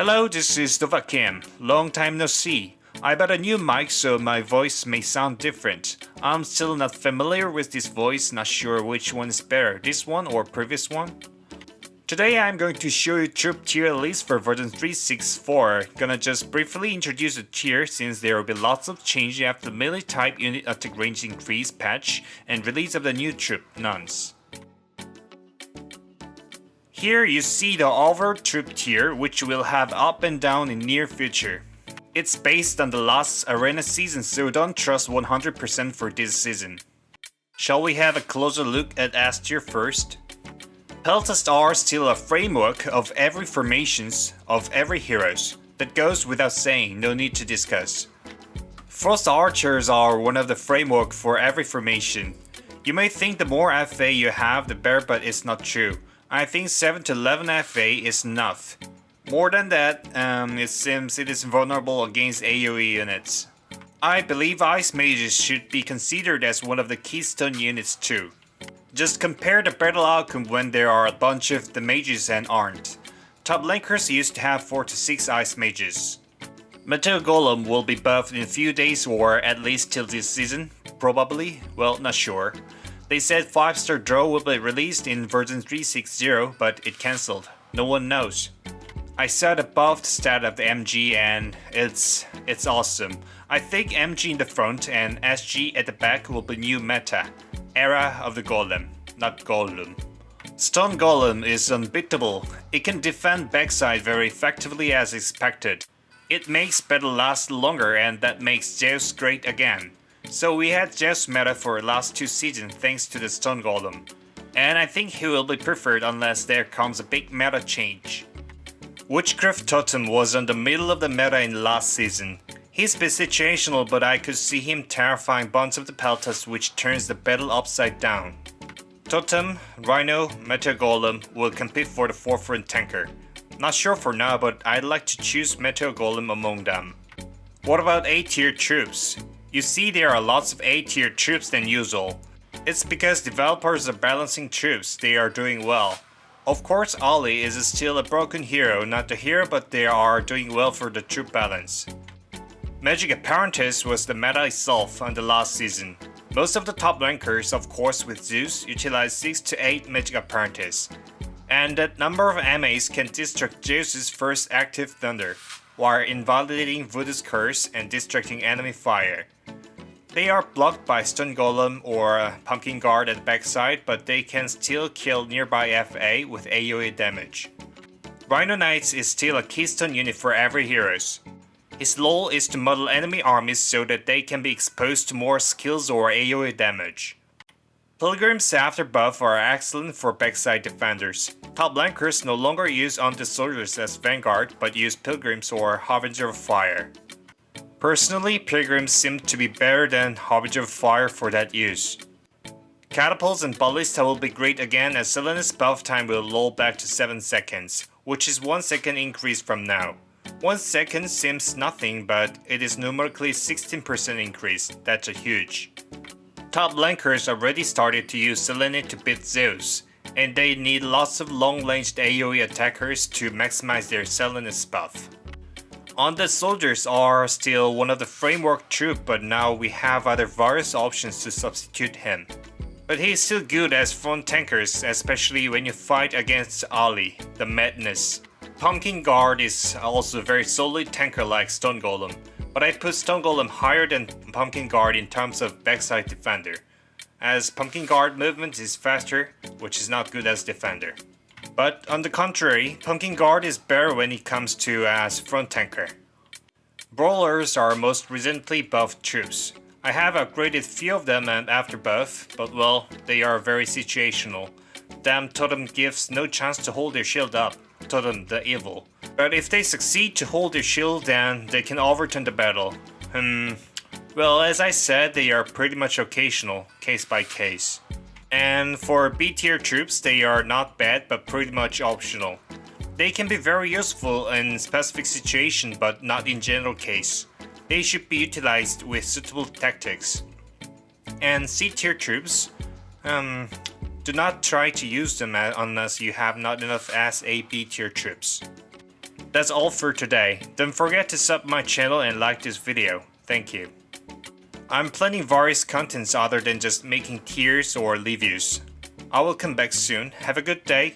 Hello, this is Novakim. Long time no see. I bought a new mic so my voice may sound different. I'm still not familiar with this voice, not sure which one is better, this one or previous one. Today I'm going to show you troop tier list for version 3.6.4. Gonna just briefly introduce the tier since there will be lots of change after the melee type unit attack range increase patch and release of the new troop, Nuns. Here you see the overall troop tier, which will have up and down in near future. It's based on the last arena season, so don't trust 100% for this season. Shall we have a closer look at S tier first? Peltasts are still a framework of every formations of every heroes. That goes without saying, no need to discuss. Frost archers are one of the framework for every formation. You may think the more FA you have the better, but it's not true. I think 7 to 11 FA is enough. More than that, it seems it is vulnerable against AoE units. I believe Ice Mages should be considered as one of the keystone units too. Just compare the battle outcome when there are a bunch of the mages and aren't. Top lankers used to have 4 to 6 Ice Mages. Meteor Golem will be buffed in a few days or at least till this season, probably, well not sure. They said 5-star draw will be released in version 3.6.0, but it cancelled. No one knows. I saw the buffed stat of the MG and it's awesome. I think MG in the front and SG at the back will be new meta. Era of the Golem, not Golem. Stone Golem is unbeatable. It can defend backside very effectively as expected. It makes battle last longer and that makes Zeus great again. So we had Zeus meta for the last 2 seasons thanks to the Stone Golem. And I think he will be preferred unless there comes a big meta change. Witchcraft Totem was on the middle of the meta in last season. He's bit situational, but I could see him terrifying bunch of the Peltasts, which turns the battle upside down. Totem, Rhino, Meteor Golem will compete for the forefront tanker. Not sure for now, but I'd like to choose Meteor Golem among them. What about A tier troops? You see there are lots of A tier troops than usual. It's because developers are balancing troops, they are doing well. Of course Ali is still a broken hero, not the hero, but they are doing well for the troop balance. Magic Apprentice was the meta itself on the last season. Most of the top rankers, of course with Zeus, utilize 6 to 8 Magic Apprentice. And that number of MAs can distract Zeus's first active thunder, while invalidating Voodoo's curse and distracting enemy fire. They are blocked by Stone Golem or Pumpkin Guard at the backside, but they can still kill nearby FA with AoE damage. Rhino Knights is still a keystone unit for every heroes. His role is to model enemy armies so that they can be exposed to more skills or AoE damage. Pilgrims after buff are excellent for backside defenders. Top lankers no longer use undead soldiers as vanguard, but use pilgrims or harbinger of fire. Personally, pilgrims seem to be better than harbinger of fire for that use. Catapults and ballista will be great again as Selena's buff time will roll back to 7 seconds, which is 1 second increase from now. 1 second seems nothing, but it is numerically 16% increase, that's a huge. Top lankers already started to use Selene to beat Zeus, and they need lots of long-ranged AoE attackers to maximize their Selene's buff. Undead soldiers are still one of the framework troop, but now we have other various options to substitute him. But he is still good as front tankers, especially when you fight against Ali, the Madness. Pumpkin Guard is also very solid tanker like Stone Golem, but I put Stone Golem higher than Pumpkin Guard in terms of backside defender, as Pumpkin Guard movement is faster, which is not good as defender. But on the contrary, Pumpkin Guard is better when it comes to as front tanker. Brawlers are most recently buffed troops. I have upgraded few of them and after buff, but well, they are very situational. Damn Totem gives no chance to hold their shield up. Totem the evil. But if they succeed to hold their shield, then they can overturn the battle. Well, as I said, they are pretty much occasional, case by case. And for B tier troops, they are not bad but pretty much optional. They can be very useful in specific situations but not in general case. They should be utilized with suitable tactics. And C tier troops, do not try to use them unless you have not enough as A B tier troops. That's all for today. Don't forget to sub my channel and like this video. Thank you. I'm planning various contents other than just making tiers or reviews. I will come back soon. Have a good day.